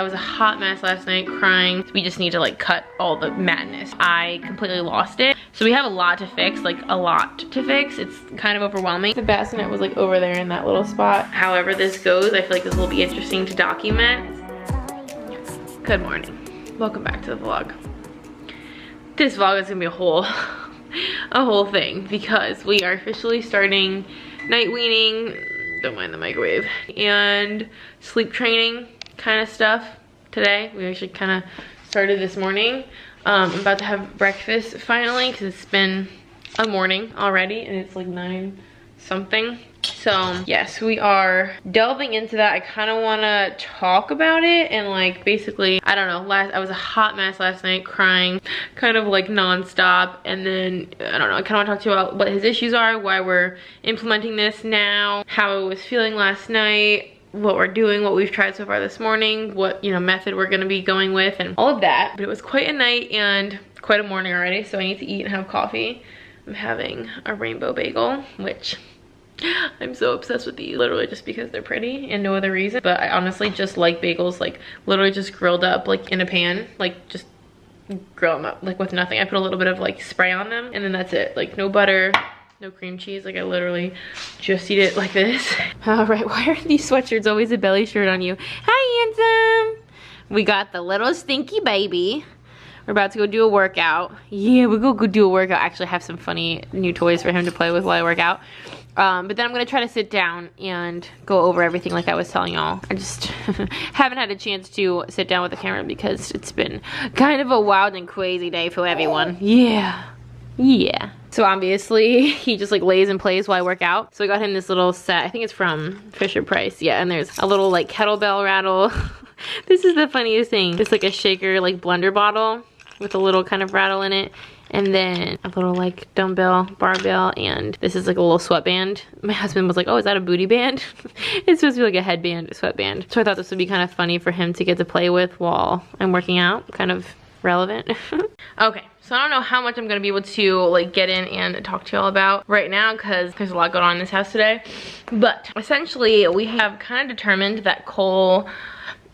I was a hot mess last night, crying. We just need to like cut all the madness. I completely lost it. So we have a lot to fix, like a lot to fix. It's kind of overwhelming. The bassinet was like over there in that little spot. However this goes, I feel like this will be interesting to document. Good morning. Welcome back to the vlog. This vlog is gonna be a whole thing because we are officially starting night weaning, don't mind the microwave, and sleep training kind of stuff today. We actually kind of started this morning. I'm about to have breakfast finally because it's been a morning already and it's like 9 something. So yes, we are delving into that. I kind of want to talk about it and like basically, I don't know, I was a hot mess last night, crying kind of like non-stop, and then I don't know, I kind of want to talk to you about what his issues are, why we're implementing this now, how I was feeling last night, what we're doing, what we've tried so far this morning, what, you know, method we're going to be going with, and all of that. But it was quite a night and quite a morning already, so I need to eat and have coffee. I'm having a rainbow bagel, which I'm so obsessed with these, literally just because they're pretty and no other reason. But I honestly just like bagels, like literally just grilled up like in a pan, like just grill them up like with nothing. I put a little bit of like spray on them and then that's it. Like no butter, no cream cheese. Like I literally just eat it like this. All right, why are these sweatshirts always a belly shirt on you? Hi, handsome. We got the little stinky baby. We're about to go do a workout. Yeah, we're gonna go do a workout. Actually, I have some funny new toys for him to play with while I work out. But then I'm gonna try to sit down and go over everything like I was telling y'all. I just haven't had a chance to sit down with the camera because it's been kind of a wild and crazy day for everyone. Yeah. So obviously he just like lays and plays while I work out. So I got him this little set. I think it's from Fisher Price. Yeah, and there's a little like kettlebell rattle. This is the funniest thing. It's like a shaker like blender bottle with a little kind of rattle in it. And then a little like dumbbell, barbell, and this is like a little sweatband. My husband was like, oh, is that a booty band? It's supposed to be like a headband, a sweatband. So I thought this would be kind of funny for him to get to play with while I'm working out. Kind of relevant. Okay, so I don't know how much I'm gonna be able to like get in and talk to y'all about right now because there's a lot going on in this house today. But essentially we have kind of determined that Cole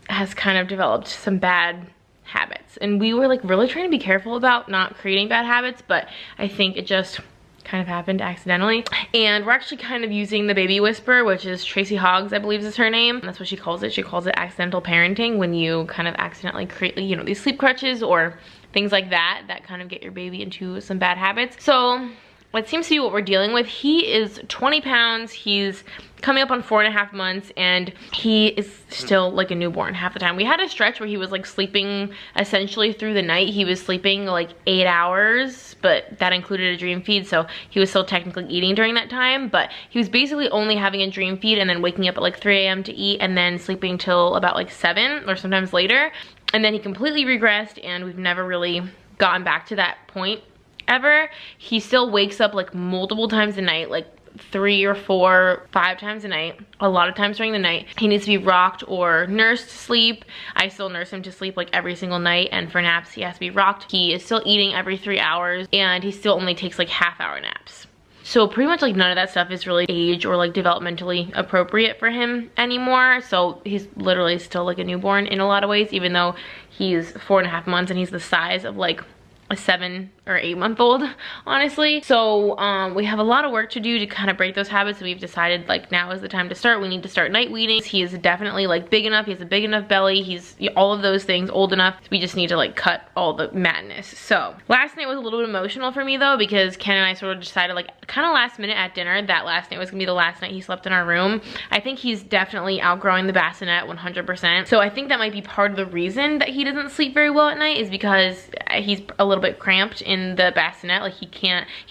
has kind of developed some bad habits, and we were like really trying to be careful about not creating bad habits, but I think it just kind of happened accidentally. And we're actually kind of using the baby whisperer, which is Tracy Hoggs, I believe is her name. That's what she calls it. She calls it accidental parenting, when you kind of accidentally create, you know, these sleep crutches or things like that that kind of get your baby into some bad habits. So what seems to be what we're dealing with, he is 20 pounds, he's coming up on 4.5 months, and he is still like a newborn half the time. We had a stretch where he was like sleeping essentially through the night. He was sleeping like 8 hours, but that included a dream feed, so he was still technically eating during that time, but he was basically only having a dream feed and then waking up at like 3 a.m. to eat and then sleeping till about like 7 or sometimes later. And then he completely regressed and we've never really gotten back to that point ever. He still wakes up like multiple times a night, like 3 or 4, 5 times a night, a lot of times during the night. He needs to be rocked or nursed to sleep. I still nurse him to sleep like every single night, and for naps he has to be rocked. He is still eating every 3 hours, and he still only takes like half-hour naps. So pretty much like none of that stuff is really age or like developmentally appropriate for him anymore. So he's literally still like a newborn in a lot of ways, even though he's 4.5 months and he's the size of like a 7 or 8 month old, honestly. So we have a lot of work to do to kind of break those habits. We've decided like now is the time to start. We need to start night weaning. He is definitely like big enough. He has a big enough belly. He's all of those things, old enough. We just need to like cut all the madness. So last night was a little bit emotional for me though, because Ken and I sort of decided like kind of last minute at dinner that last night was gonna be the last night he slept in our room. I think he's definitely outgrowing the bassinet 100%. So I think that might be part of the reason that he doesn't sleep very well at night, is because he's a little bit cramped in the bassinet. Like he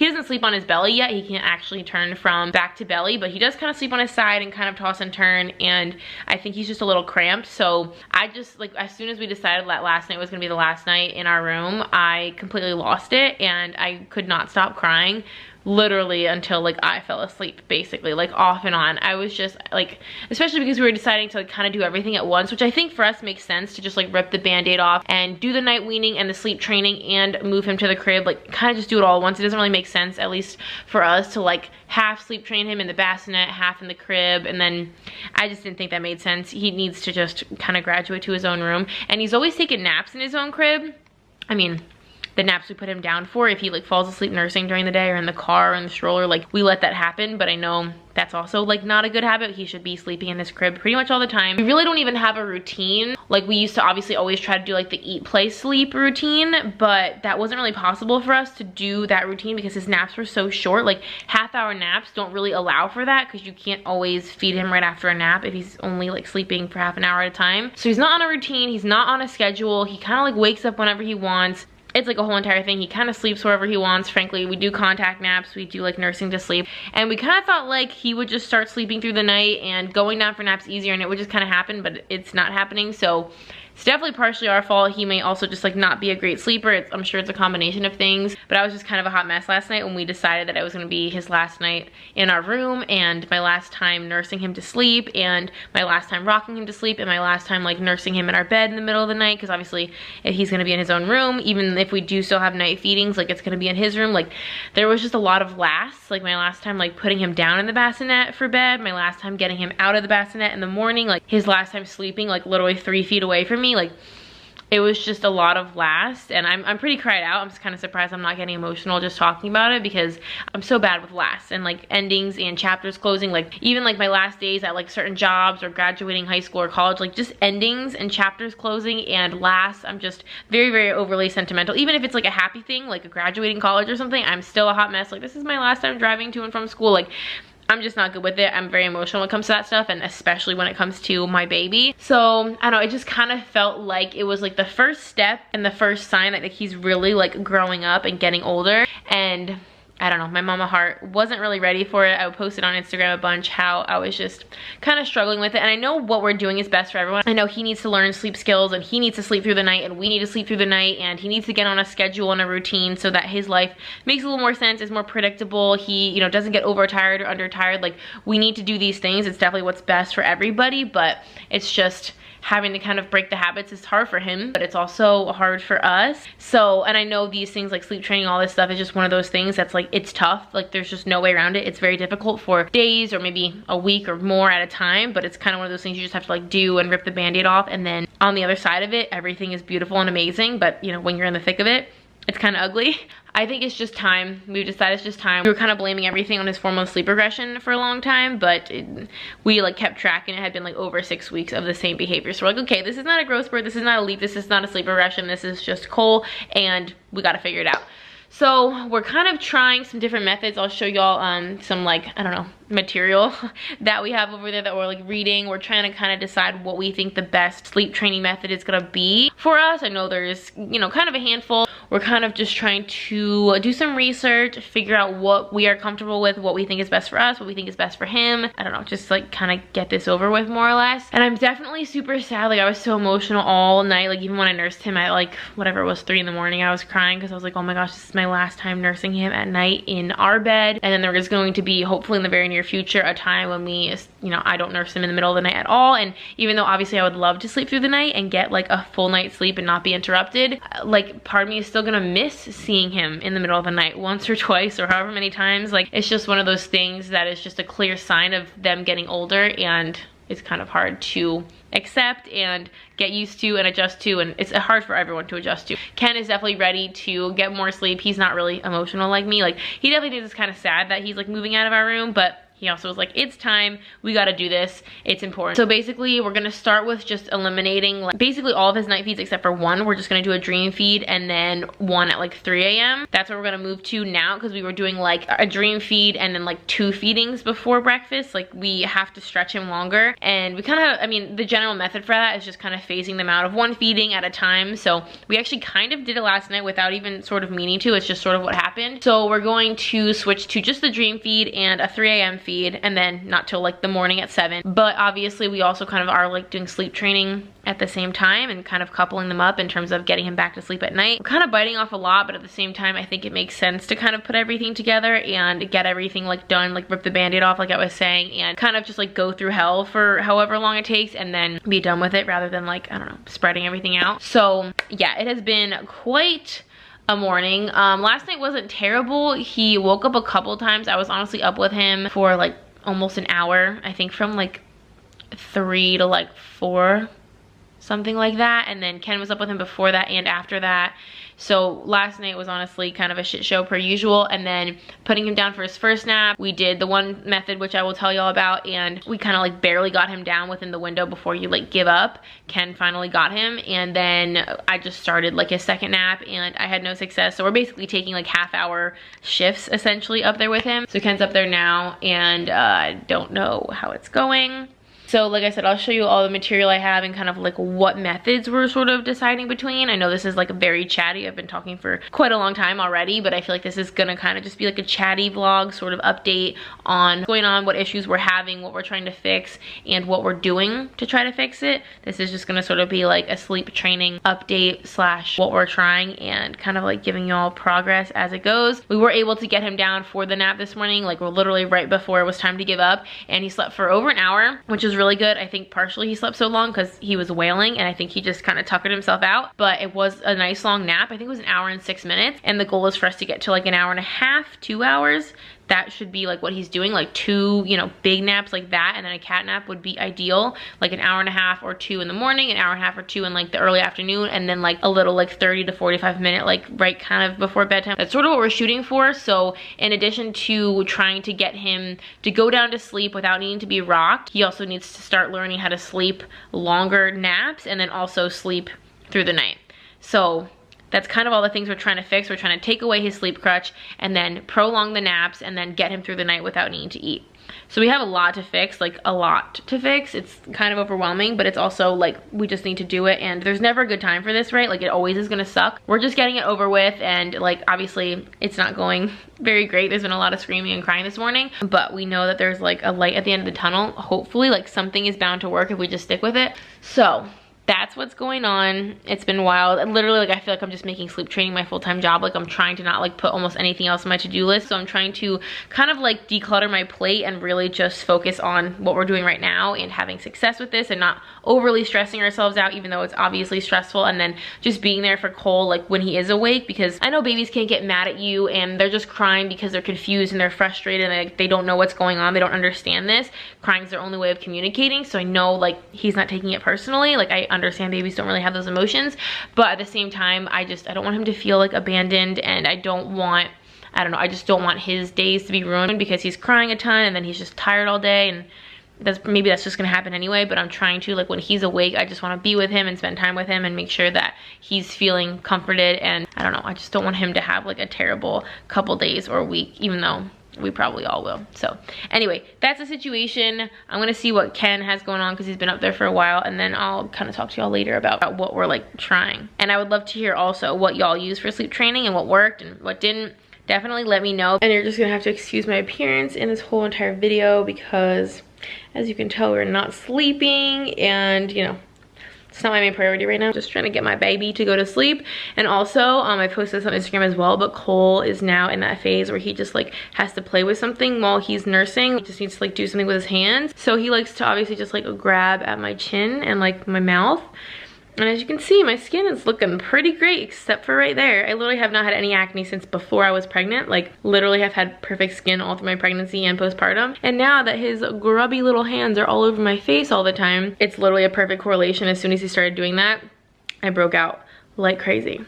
doesn't sleep on his belly yet. He can't actually turn from back to belly, but he does kind of sleep on his side and kind of toss and turn, and I think he's just a little cramped. So I just like, as soon as we decided that last night was gonna be the last night in our room, I completely lost it and I could not stop crying literally until like I fell asleep, basically, like off and on. I was just like, especially because we were deciding to like kind of do everything at once, which I think for us makes sense to just like rip the band-aid off and do the night weaning and the sleep training and move him to the crib, like kind of just do it all at once. It doesn't really make sense, at least for us, to like half sleep train him in the bassinet, half in the crib, and then I just didn't think that made sense. He needs to just kind of graduate to his own room, and he's always taken naps in his own crib. I mean, the naps we put him down for, if he like falls asleep nursing during the day or in the car or in the stroller, like we let that happen, but I know that's also like not a good habit. He should be sleeping in his crib pretty much all the time. We really don't even have a routine. Like we used to obviously always try to do like the eat, play, sleep routine, but that wasn't really possible for us to do that routine because his naps were so short. Like half-hour naps don't really allow for that because you can't always feed him right after a nap if he's only like sleeping for half an hour at a time. So he's not on a routine, he's not on a schedule. He kind of like wakes up whenever he wants. It's like a whole entire thing. He kind of sleeps wherever he wants, frankly. We do contact naps, we do like nursing to sleep, and we kind of thought like he would just start sleeping through the night and going down for naps easier, and it would just kind of happen, but it's not happening. So it's definitely partially our fault. He may also just like not be a great sleeper. I'm sure it's a combination of things, but I was just kind of a hot mess last night when we decided that it was gonna be his last night in our room and my last time nursing him to sleep and my last time rocking him to sleep and my last time like nursing him in our bed in the middle of the night, because obviously if he's gonna be in his own room, even if we do still have night feedings, like it's gonna be in his room. Like there was just a lot of lasts. Like my last time like putting him down in the bassinet for bed, my last time getting him out of the bassinet in the morning, like his last time sleeping like literally 3 feet away from me. Like it was just a lot of last, and I'm pretty cried out. I'm just kind of surprised I'm not getting emotional just talking about it because I'm so bad with last and like endings and chapters closing. Like even like my last days at like certain jobs or graduating high school or college, like just endings and chapters closing and last, I'm just very, very overly sentimental. Even if it's like a happy thing, like a graduating college or something, I'm still a hot mess. Like this is my last time driving to and from school. Like I'm just not good with it. I'm very emotional when it comes to that stuff, and especially when it comes to my baby. So I don't know, it just kind of felt like it was like the first step and the first sign that like he's really like growing up and getting older. And I don't know, my mama heart wasn't really ready for it. I posted on Instagram a bunch how I was just kind of struggling with it. And I know what we're doing is best for everyone. I know he needs to learn sleep skills and he needs to sleep through the night and we need to sleep through the night and he needs to get on a schedule and a routine so that his life makes a little more sense, is more predictable. He, you know, doesn't get overtired or undertired. Like we need to do these things. It's definitely what's best for everybody, but it's just having to kind of break the habits is hard for him, but it's also hard for us. So, and I know these things like sleep training, all this stuff is just one of those things that's like, it's tough. Like there's just no way around it. It's very difficult for days or maybe a week or more at a time, but it's kind of one of those things you just have to like do and rip the band-aid off. And then on the other side of it, everything is beautiful and amazing. But you know, when you're in the thick of it, it's kind of ugly. I think it's just time. We've decided it's just time. We were kind of blaming everything on his formula sleep regression for a long time, but we like kept tracking. It had been like over 6 weeks of the same behavior. So we're like, okay, this is not a growth spurt. This is not a leap. This is not a sleep regression. This is just Cole, and we got to figure it out. So we're kind of trying some different methods. I'll show y'all some like, I don't know, material that we have over there that we're like reading. We're trying to kind of decide what we think the best sleep training method is gonna be for us. I know there's, you know, kind of a handful. We're kind of just trying to do some research, figure out what we are comfortable with, what we think is best for us, what we think is best for him. I don't know, just like kind of get this over with more or less. And I'm definitely super sad. Like I was so emotional all night. Like even when I nursed him at like whatever it was, 3 in the morning, I was crying because I was like, oh my gosh, this is my last time nursing him at night in our bed. And then there is going to be, hopefully in the very near future, a time when we, you know, I don't nurse him in the middle of the night at all. And even though obviously I would love to sleep through the night and get like a full night's sleep and not be interrupted, like part of me is still gonna miss seeing him in the middle of the night once or twice or however many times. Like it's just one of those things that is just a clear sign of them getting older, and it's kind of hard to accept and get used to and adjust to, and it's hard for everyone to adjust to. Ken is definitely ready to get more sleep. He's not really emotional like me. Like he definitely thinks it's kind of sad that he's like moving out of our room, but he also was like, it's time, we gotta do this, it's important. So basically we're gonna start with just eliminating like basically all of his night feeds except for one. We're just gonna do a dream feed and then one at like 3 a.m. That's what we're gonna move to now, because we were doing like a dream feed and then like 2 feedings before breakfast. Like we have to stretch him longer, and we kind of, I mean, the general method for that is just kind of phasing them out of 1 feeding at a time. So we actually kind of did it last night without even sort of meaning to. It's just sort of what happened. So we're going to switch to just the dream feed and a 3 a.m. feed, and then not till like the morning at 7. But obviously we also kind of are like doing sleep training at the same time and kind of coupling them up in terms of getting him back to sleep at night. We're kind of biting off a lot, but at the same time I think it makes sense to kind of put everything together and get everything like done, like rip the band-aid off like I was saying, and kind of just like go through hell for however long it takes and then be done with it, rather than like, I don't know, spreading everything out. So yeah, it has been quite a morning. Last night wasn't terrible. He woke up a couple times. I was honestly up with him for like almost an hour, I think from like 3 to like 4, something like that. And then Ken was up with him before that and after that. So last night was honestly kind of a shit show per usual. And then putting him down for his first nap, we did the one method which I will tell y'all about, and we kind of like barely got him down within the window before you like give up. Ken finally got him, and then I just started like his second nap and I had no success. So we're basically taking like half-hour shifts essentially up there with him. So Ken's up there now, and I don't know how it's going. So like I said, I'll show you all the material I have and kind of like what methods we're sort of deciding between. I know this is like very chatty. I've been talking for quite a long time already, but I feel like this is gonna kind of just be like a chatty vlog sort of update on what's going on, what issues we're having, what we're trying to fix, and what we're doing to try to fix it. This is just gonna sort of be like a sleep training update slash what we're trying, and kind of like giving y'all progress as it goes. We were able to get him down for the nap this morning, like we're literally right before it was time to give up, and he slept for over an hour, which is really good. I think partially he slept so long because he was wailing, and I think he just kind of tuckered himself out, but it was a nice long nap. I think it was an hour and 6 minutes, and the goal is for us to get to like an hour and a half, 2 hours. That should be like what he's doing, like 2, you know, big naps like that, and then a cat nap would be ideal, like an hour and a half or 2 in the morning, an hour and a half or 2 in like the early afternoon, and then like a little like 30 to 45 minute like right kind of before bedtime. That's sort of what we're shooting for. So in addition to trying to get him to go down to sleep without needing to be rocked, he also needs to start learning how to sleep longer naps and then also sleep through the night. So that's kind of all the things we're trying to fix. We're trying to take away his sleep crutch and then prolong the naps and then get him through the night without needing to eat. So we have a lot to fix, like a lot to fix. It's kind of overwhelming, but it's also like we just need to do it, and there's never a good time for this, right? Like it always is gonna suck. We're just getting it over with, and like obviously it's not going very great. There's been a lot of screaming and crying this morning, but we know that there's like a light at the end of the tunnel. Hopefully like something is bound to work if we just stick with it. So that's what's going on. It's been wild. And literally, like, I feel like I'm just making sleep training my full-time job. Like, I'm trying to not, like, put almost anything else on my to-do list. So I'm trying to kind of, like, declutter my plate and really just focus on what we're doing right now and having success with this and not overly stressing ourselves out, even though it's obviously stressful. And then just being there for Cole, like, when he is awake, because I know babies can't get mad at you and they're just crying because they're confused and they're frustrated and they don't know what's going on. They don't understand this. Crying is their only way of communicating. So I know, like, he's not taking it personally. Like, I understand babies don't really have those emotions, but at the same time I don't want him to feel like abandoned, and I don't want, I don't know, I just don't want his days to be ruined because he's crying a ton and then he's just tired all day, and maybe that's just gonna happen anyway. But I'm trying to, like, when he's awake, I just want to be with him and spend time with him and make sure that he's feeling comforted. And I don't know, I just don't want him to have like a terrible couple days or a week, even though we probably all will. So anyway, that's the situation. I'm gonna see what Ken has going on because he's been up there for a while, and then I'll kind of talk to y'all later about what we're like trying. And I would love to hear also what y'all use for sleep training and what worked and what didn't. Definitely let me know. And you're just gonna have to excuse my appearance in this whole entire video because, as you can tell, we're not sleeping, and you know, it's not my main priority right now. Just trying to get my baby to go to sleep. And also, I posted this on Instagram as well, but Cole is now in that phase where he just like has to play with something while he's nursing. He just needs to like do something with his hands. So he likes to obviously just like grab at my chin and like my mouth. And as you can see, my skin is looking pretty great except for right there. I literally have not had any acne since before I was pregnant. Like, literally have had perfect skin all through my pregnancy and postpartum. And now that his grubby little hands are all over my face all the time, it's literally a perfect correlation. As soon as he started doing that, I broke out like crazy.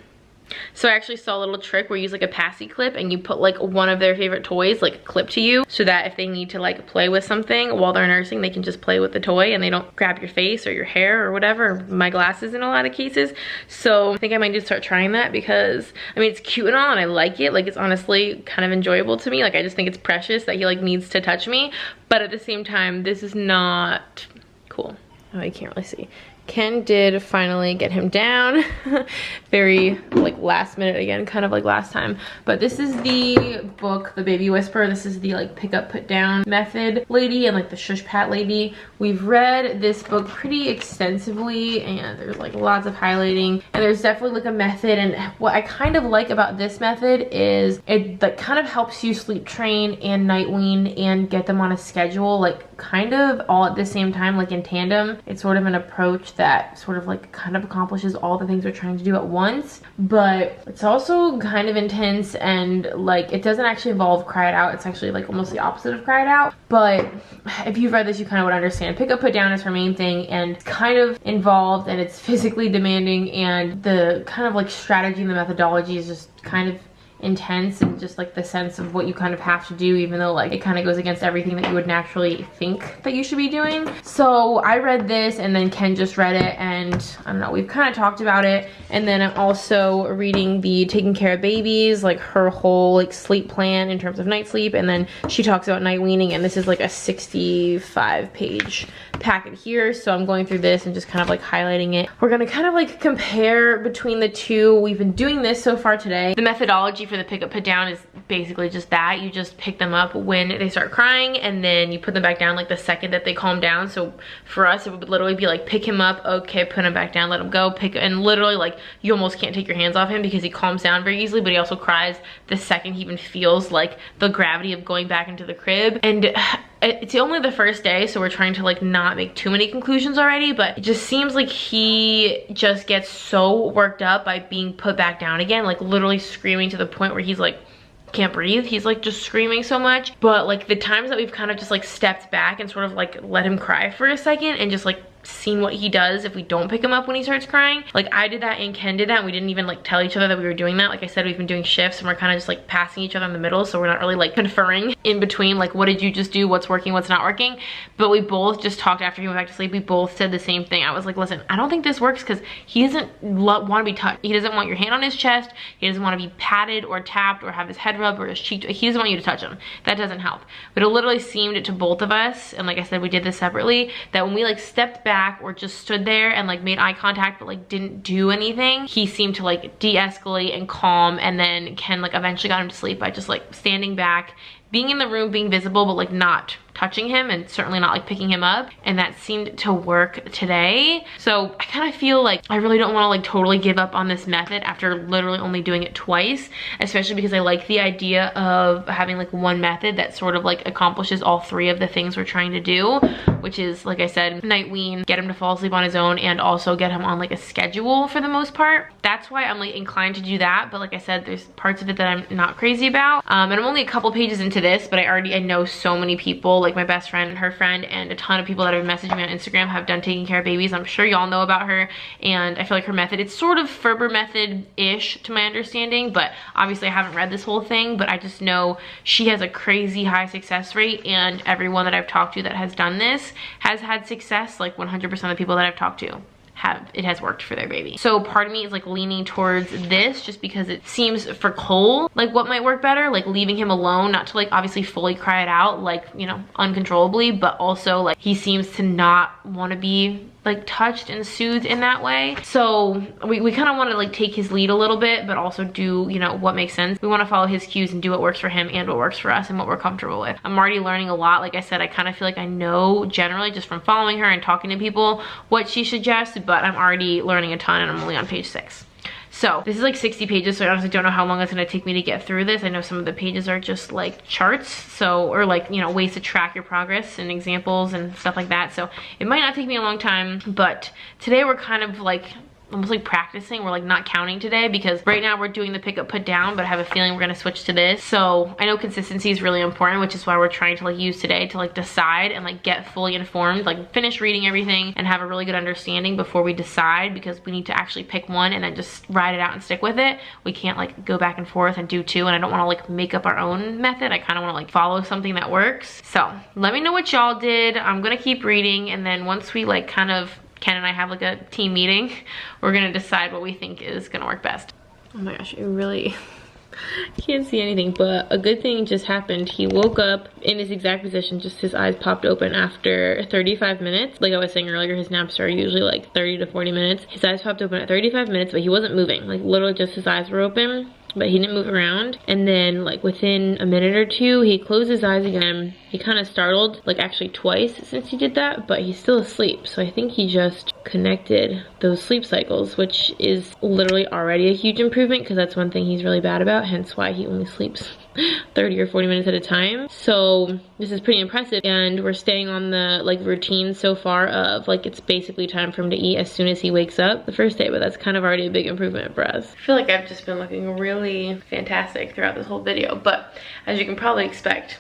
So I actually saw a little trick where you use like a passy clip and you put like one of their favorite toys like clip to you, so that if they need to like play with something while they're nursing, they can just play with the toy and they don't grab your face or your hair or whatever, or my glasses in a lot of cases. So I think I might just start trying that because, I mean, it's cute and all and I like it. Like, it's honestly kind of enjoyable to me. Like, I just think it's precious that he like needs to touch me, but at the same time, this is not cool. Oh, you can't really see. Ken did finally get him down. Very like last minute again, kind of like last time. But this is the book, The Baby Whisperer. This is the like pick up, put down method lady and like the shush pat lady. We've read this book pretty extensively and there's like lots of highlighting and there's definitely like a method. And what I kind of like about this method is it like kind of helps you sleep train and night wean and get them on a schedule, like kind of all at the same time, like in tandem. It's sort of an approach that sort of like kind of accomplishes all the things we're trying to do at once, but it's also kind of intense and like it doesn't actually involve cry it out. It's actually like almost the opposite of cry it out. But if you've read this, you kind of would understand. Pick up, put down is her main thing and it's kind of involved and it's physically demanding, and the kind of like strategy and the methodology is just kind of intense, and just like the sense of what you kind of have to do, even though like it kind of goes against everything that you would naturally think that you should be doing. So I read this and then Ken just read it, and I don't know, we've kind of talked about it. And then I'm also reading the Taking Care of Babies, like her whole like sleep plan in terms of night sleep, and then she talks about night weaning, and this is like a 65-page packet here. So I'm going through this and just kind of like highlighting it. We're gonna kind of like compare between the two. We've been doing this so far today. The methodology for the pick up, put down is basically just that. You just pick them up when they start crying and then you put them back down like the second that they calm down. So for us, it would literally be like pick him up, okay, put him back down, let him go, and literally like you almost can't take your hands off him because he calms down very easily, but he also cries the second he even feels like the gravity of going back into the crib. And it's only the first day, so we're trying to like not make too many conclusions already, but it just seems like he just gets so worked up by being put back down again, like literally screaming to the point where he's like can't breathe. He's like just screaming so much. But like the times that we've kind of just like stepped back and sort of like let him cry for a second and just like seen what he does if we don't pick him up when he starts crying. Like I did that and Ken did that, and we didn't even like tell each other that we were doing that. Like I said, we've been doing shifts and we're kind of just like passing each other in the middle, so we're not really like conferring in between like what did you just do, what's working, what's not working. But we both just talked after he went back to sleep. We both said the same thing. I was like, listen, I don't think this works because he doesn't want to be touched. He doesn't want your hand on his chest. He doesn't want to be patted or tapped or have his head rubbed or his cheek. He doesn't want you to touch him. That doesn't help. But it literally seemed to both of us, and like I said, we did this separately, that when we like stepped back or just stood there and like made eye contact but like didn't do anything, he seemed to like de-escalate and calm. And then Ken like eventually got him to sleep by just like standing back, being in the room, being visible, but like not touching him and certainly not like picking him up. And that seemed to work today. So I kind of feel like I really don't want to like totally give up on this method after literally only doing it twice, especially because I like the idea of having like one method that sort of like accomplishes all three of the things we're trying to do, which is, like I said, night wean, get him to fall asleep on his own, and also get him on like a schedule for the most part. That's why I'm like inclined to do that. But like I said, there's parts of it that I'm not crazy about. And I'm only a couple pages into this, but I know so many people, like my best friend and her friend and a ton of people that have messaged me on Instagram have done Taking Care of Babies. I'm sure y'all know about her, and I feel like her method, it's sort of Ferber method-ish to my understanding, but obviously I haven't read this whole thing, but I just know she has a crazy high success rate, and everyone that I've talked to that has done this has had success. Like 100% of the people that I've talked to it has worked for their baby. So part of me is like leaning towards this just because it seems for Cole like what might work better, like leaving him alone, not to like obviously fully cry it out like, you know, uncontrollably, but also like he seems to not want to be like touched and soothed in that way. So we kind of want to like take his lead a little bit, but also do, you know, what makes sense. We want to follow his cues and do what works for him and what works for us and what we're comfortable with. I'm already learning a lot. Like I said, I kind of feel like I know generally just from following her and talking to people what she suggests, but I'm already learning a ton and I'm only on page 6. So this is like 60 pages, so I honestly don't know how long it's gonna take me to get through this. I know some of the pages are just like charts, so, or like, you know, ways to track your progress and examples and stuff like that. So it might not take me a long time, but today we're kind of like almost like practicing. We're like not counting today because right now we're doing the pick up put down, but I have a feeling we're gonna switch to this. So I know consistency is really important, which is why we're trying to like use today to like decide and like get fully informed, like finish reading everything and have a really good understanding before we decide, because we need to actually pick one and then just ride it out and stick with it. We can't like go back and forth and do two, and I don't want to like make up our own method. I kind of want to like follow something that works. So let me know what y'all did. I'm gonna keep reading, and then once we like kind of, Ken and I have like a team meeting, we're gonna decide what we think is gonna work best. Oh my gosh, it really Can't see anything, but a good thing just happened. He woke up in his exact position, just his eyes popped open after 35 minutes. Like I was saying earlier, his naps are usually like 30 to 40 minutes. His eyes popped open at 35 minutes, but he wasn't moving. Like literally just his eyes were open, but he didn't move around. And then like within a minute or two, he closed his eyes again. He kind of startled, like actually twice since he did that, but he's still asleep. So I think he just connected those sleep cycles, which is literally already a huge improvement because that's one thing he's really bad about, hence why he only sleeps 30 or 40 minutes at a time. So this is pretty impressive, and we're staying on the like routine so far of like it's basically time for him to eat as soon as he wakes up the first day, but that's kind of already a big improvement for us. I feel like I've just been looking really fantastic throughout this whole video, but as you can probably expect,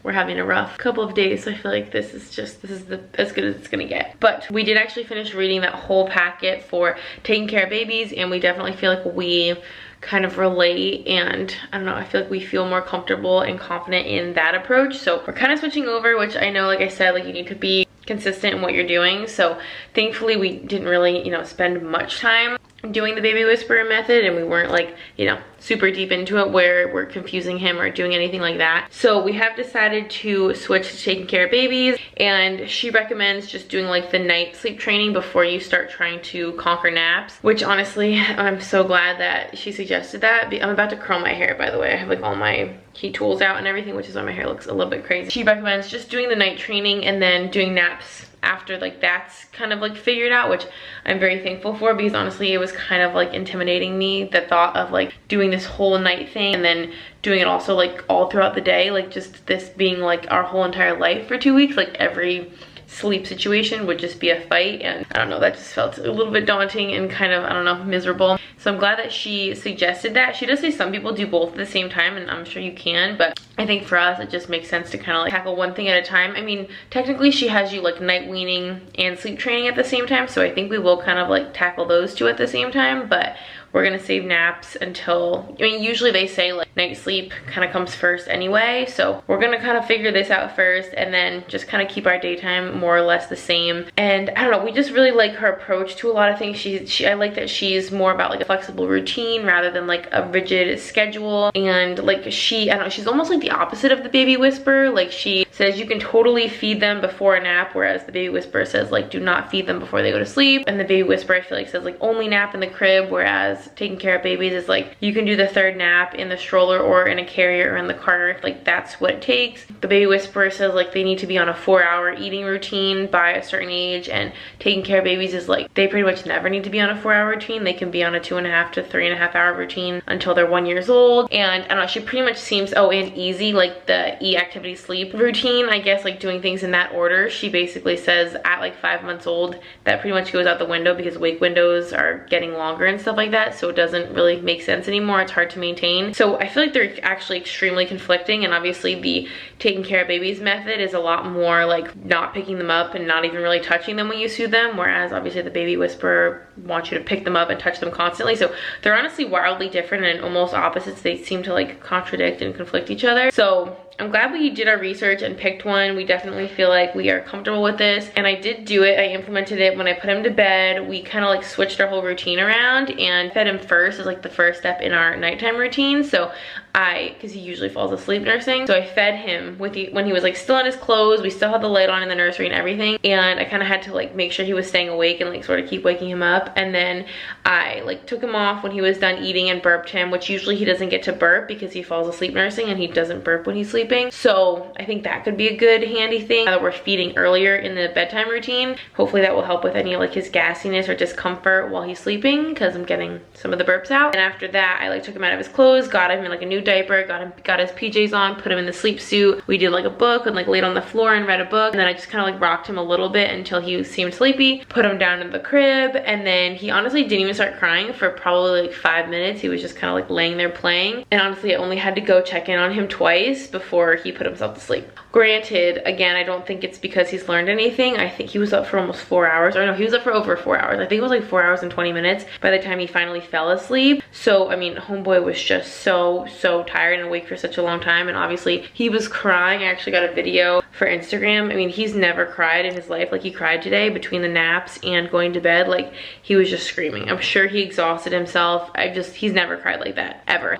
we're having a rough couple of days, so I feel like this is as good as it's gonna get. But we did actually finish reading that whole packet for taking care of babies, and we definitely feel like we kind of relate, and I don't know, I feel like we feel more comfortable and confident in that approach. So we're kind of switching over, which I know, like I said, like you need to be consistent in what you're doing. So thankfully we didn't really, you know, spend much time doing the baby whisperer method, and we weren't like, you know, super deep into it where we're confusing him or doing anything like that. So we have decided to switch to taking care of babies, and she recommends just doing like the night sleep training before you start trying to conquer naps, which honestly I'm so glad that she suggested that. I'm about to curl my hair, by the way. I have like all my key tools out and everything, which is why my hair looks a little bit crazy. She recommends just doing the night training and then doing naps after like that's kind of like figured out, which I'm very thankful for, because honestly it was kind of like intimidating me, the thought of like doing this whole night thing and then doing it also like all throughout the day, like just this being like our whole entire life for 2 weeks. Like every sleep situation would just be a fight, and I don't know, that just felt a little bit daunting and kind of, I don't know, miserable. So I'm glad that she suggested that. She does say some people do both at the same time, and I'm sure you can, but I think for us it just makes sense to kind of like tackle one thing at a time. I mean, technically she has you like night weaning and sleep training at the same time, so I think we will kind of like tackle those two at the same time, but we're gonna save naps until, I mean, usually they say like night sleep kind of comes first anyway, so we're gonna kind of figure this out first and then just kind of keep our daytime more or less the same. And I don't know, we just really like her approach to a lot of things. I like that she's more about like a flexible routine rather than like a rigid schedule, and like I don't know, she's almost like the opposite of the baby whisperer. Like she says you can totally feed them before a nap, whereas the baby whisperer says like do not feed them before they go to sleep, and the baby whisperer I feel like says like only nap in the crib, whereas taking care of babies is like you can do the third nap in the stroller or in a carrier or in the car, like that's what it takes. The baby whisperer says like they need to be on a 4-hour eating routine by a certain age, and taking care of babies is like they pretty much never need to be on a 4-hour routine. They can be on a 2.5 to 3.5 hour routine until they're 1 year old. And I don't know, she pretty much seems, oh, and easy, like the eat, activity, sleep routine, I guess, like doing things in that order. She basically says at like 5 months old that pretty much goes out the window because wake windows are getting longer and stuff like that, so it doesn't really make sense anymore. It's hard to maintain. So I feel like they're actually extremely conflicting, and obviously the taking care of babies method is a lot more like not picking them up and not even really touching them when you soothe them, whereas obviously the baby whisperer wants you to pick them up and touch them constantly. So they're honestly wildly different and almost opposites. They seem to like contradict and conflict each other. So I'm glad we did our research and picked one. We definitely feel like we are comfortable with this, and I did do it. I implemented it when I put him to bed. We kind of like switched our whole routine around and fed him first as like the first step in our nighttime routine. So because he usually falls asleep nursing, so I fed him when he was like still in his clothes. We still had the light on in the nursery and everything, and I kind of had to like make sure he was staying awake and like sort of keep waking him up. And then I like took him off when he was done eating and burped him, which usually he doesn't get to burp because he falls asleep nursing and he doesn't burp when he's sleeping. So I think that could be a good handy thing now that we're feeding earlier in the bedtime routine. Hopefully that will help with any like his gassiness or discomfort while he's sleeping, because I'm getting some of the burps out. And after that I like took him out of his clothes, got him in like a new diaper, got his PJs on, put him in the sleep suit. We did like a book and like laid on the floor and read a book, and then I just kind of like rocked him a little bit until he seemed sleepy, put him down in the crib, and then he honestly didn't even start crying for probably like 5 minutes. He was just kind of like laying there playing, and honestly I only had to go check in on him twice before he put himself to sleep. Granted, again, I don't think it's because he's learned anything. I think he was up for almost 4 hours, or no, he was up for over 4 hours. I think it was like 4 hours and 20 minutes by the time he finally fell asleep. So I mean, homeboy was just so tired and awake for such a long time, and obviously he was crying. I actually got a video for Instagram. I mean, he's never cried in his life like he cried today between the naps and going to bed. Like he was just screaming. I'm sure he exhausted himself. He's never cried like that ever.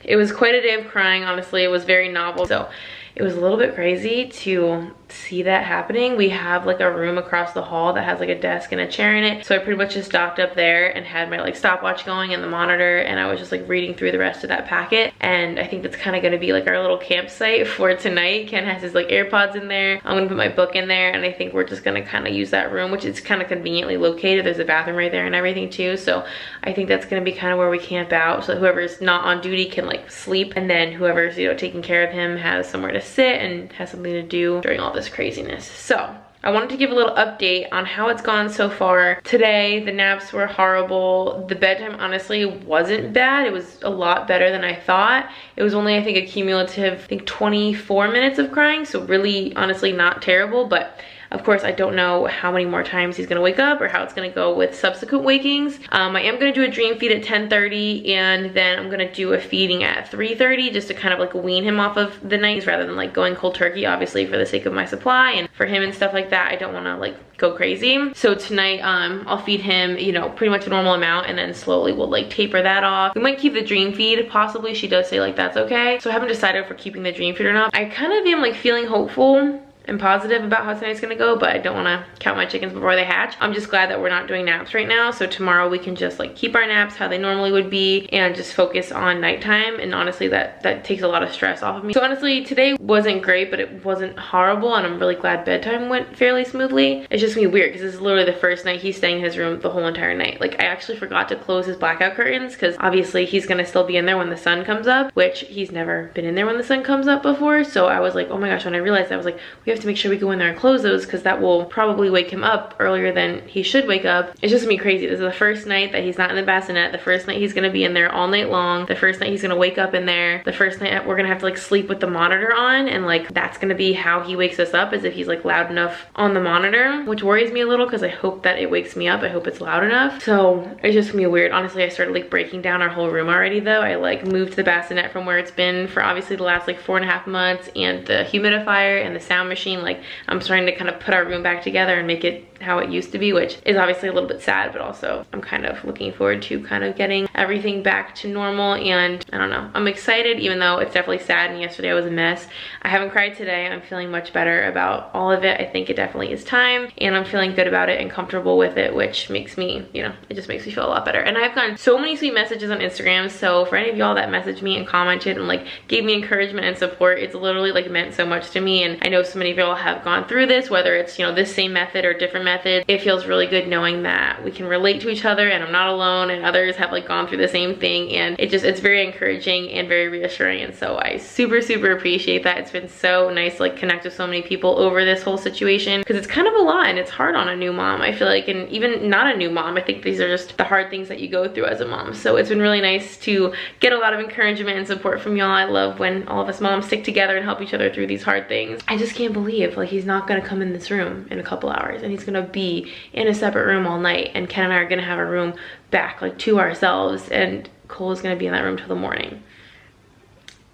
It was quite a day of crying, honestly. It was very novel, so it was a little bit crazy to see that happening. We have like a room across the hall that has like a desk and a chair in it, so I pretty much just docked up there and had my like stopwatch going and the monitor, and I was just like reading through the rest of that packet. And I think that's kind of going to be like our little campsite for tonight. Ken has his like AirPods in there. I'm gonna put my book in there, and I think we're just gonna kind of use that room, which is kind of conveniently located. There's a bathroom right there and everything too, so I think that's gonna be kind of where we camp out, so whoever's not on duty can like sleep, and then whoever's, you know, taking care of him has somewhere to sit and has something to do during all this craziness. So I wanted to give a little update on how it's gone so far. Today, the naps were horrible. The bedtime honestly wasn't bad. It was a lot better than I thought. It was only, I think, a cumulative, I think 24 minutes of crying, so really honestly not terrible, but of course, I don't know how many more times he's gonna wake up or how it's gonna go with subsequent wakings. I am gonna do a dream feed at 10:30, and then I'm gonna do a feeding at 3:30 just to kind of like wean him off of the nights rather than like going cold turkey, obviously for the sake of my supply and for him and stuff like that. I don't wanna like go crazy. So tonight, I'll feed him, you know, pretty much a normal amount, and then slowly we'll like taper that off. We might keep the dream feed, possibly. She does say like that's okay. So I haven't decided if we're keeping the dream feed or not. I kind of am like feeling hopeful and positive about how tonight's gonna go, but I don't want to count my chickens before they hatch. I'm just glad that we're not doing naps right now, so tomorrow we can just like keep our naps how they normally would be and just focus on nighttime. And honestly, that takes a lot of stress off of me. So honestly, today wasn't great, but it wasn't horrible, and I'm really glad bedtime went fairly smoothly. It's just gonna be weird because this is literally the first night he's staying in his room the whole entire night. Like, I actually forgot to close his blackout curtains because obviously he's gonna still be in there when the sun comes up, which he's never been in there when the sun comes up before. So I was like, oh my gosh, when I realized that, I was like, we have to make sure we go in there and close those because that will probably wake him up earlier than he should wake up. It's just gonna be crazy. This is the first night that he's not in the bassinet, the first night he's gonna be in there all night long, the first night he's gonna wake up in there, the first night we're gonna have to like sleep with the monitor on, and like that's gonna be how he wakes us up, as if he's like loud enough on the monitor, which worries me a little because I hope that it wakes me up. I hope it's loud enough. So it's just gonna be weird. Honestly, I started like breaking down our whole room already though. I like moved the bassinet from where it's been for obviously the last like 4.5 months, and the humidifier and the sound machine. Like, I'm starting to kind of put our room back together and make it how it used to be, which is obviously a little bit sad, but also I'm kind of looking forward to kind of getting everything back to normal. And I don't know, I'm excited, even though it's definitely sad and yesterday was a mess. I haven't cried today. I'm feeling much better about all of it. I think it definitely is time, and I'm feeling good about it and comfortable with it, which makes me, you know, it just makes me feel a lot better. And I've gotten so many sweet messages on Instagram, so for any of y'all that messaged me and commented and like gave me encouragement and support, it's literally like meant so much to me. And I know so many of y'all have gone through this, whether it's, you know, this same method or different method. It feels really good knowing that we can relate to each other and I'm not alone, and others have like gone through the same thing, and it's very encouraging and very reassuring. And so I super appreciate that. It's been so nice to like connect with so many people over this whole situation, because it's kind of a lot and it's hard on a new mom, I feel like, and even not a new mom. I think these are just the hard things that you go through as a mom. So it's been really nice to get a lot of encouragement and support from y'all. I love when all of us moms stick together and help each other through these hard things. I just can't believe like he's not gonna come in this room in a couple hours and he's gonna be in a separate room all night, and Ken and I are gonna have a room back like to ourselves, and Cole is gonna be in that room till the morning.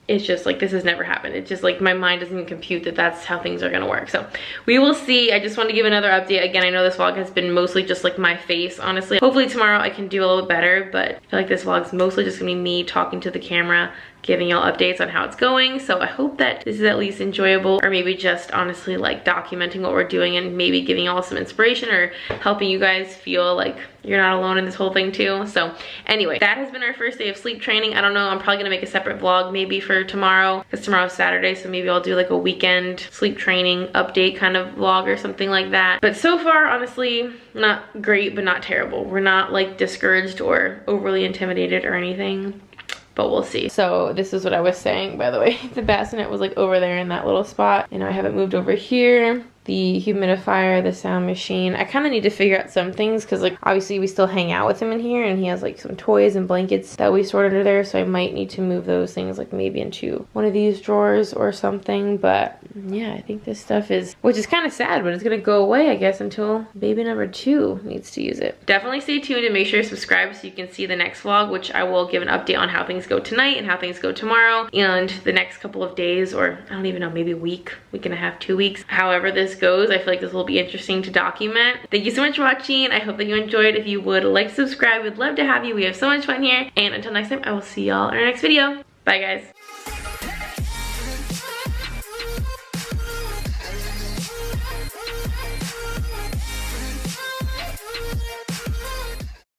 It's just like, this has never happened. It's just like my mind doesn't even compute that that's how things are gonna work. So we will see. I just want to give another update. Again, I know this vlog has been mostly just like my face, honestly. Hopefully tomorrow I can do a little better, but I feel like this vlog's mostly just gonna be me talking to the camera, giving y'all updates on how it's going. So I hope that this is at least enjoyable, or maybe just honestly like documenting what we're doing and maybe giving y'all some inspiration or helping you guys feel like you're not alone in this whole thing too. So anyway, that has been our first day of sleep training. I don't know, I'm probably gonna make a separate vlog maybe for tomorrow, because tomorrow's Saturday, so maybe I'll do like a weekend sleep training update kind of vlog or something like that. But so far, honestly, not great, but not terrible. We're not like discouraged or overly intimidated or anything, but we'll see. So this is what I was saying, by the way. The bassinet was like over there in that little spot, and I have it moved over here. The humidifier, the sound machine. I kind of need to figure out some things, because like obviously we still hang out with him in here, and he has like some toys and blankets that we stored under there, so I might need to move those things like maybe into one of these drawers or something. But yeah, I think this stuff is, which is kind of sad, but it's gonna go away I guess until baby number 2 needs to use it. Definitely stay tuned and make sure to subscribe so you can see the next vlog, which I will give an update on how things go tonight and how things go tomorrow and the next couple of days, or I don't even know, maybe a week and a half, 2 weeks, however this goes. I feel like this will be interesting to document. Thank you so much for watching. I hope that you enjoyed. If you would like to subscribe, we'd love to have you. We have so much fun here, and until next time, I will see y'all in our next video. Bye guys.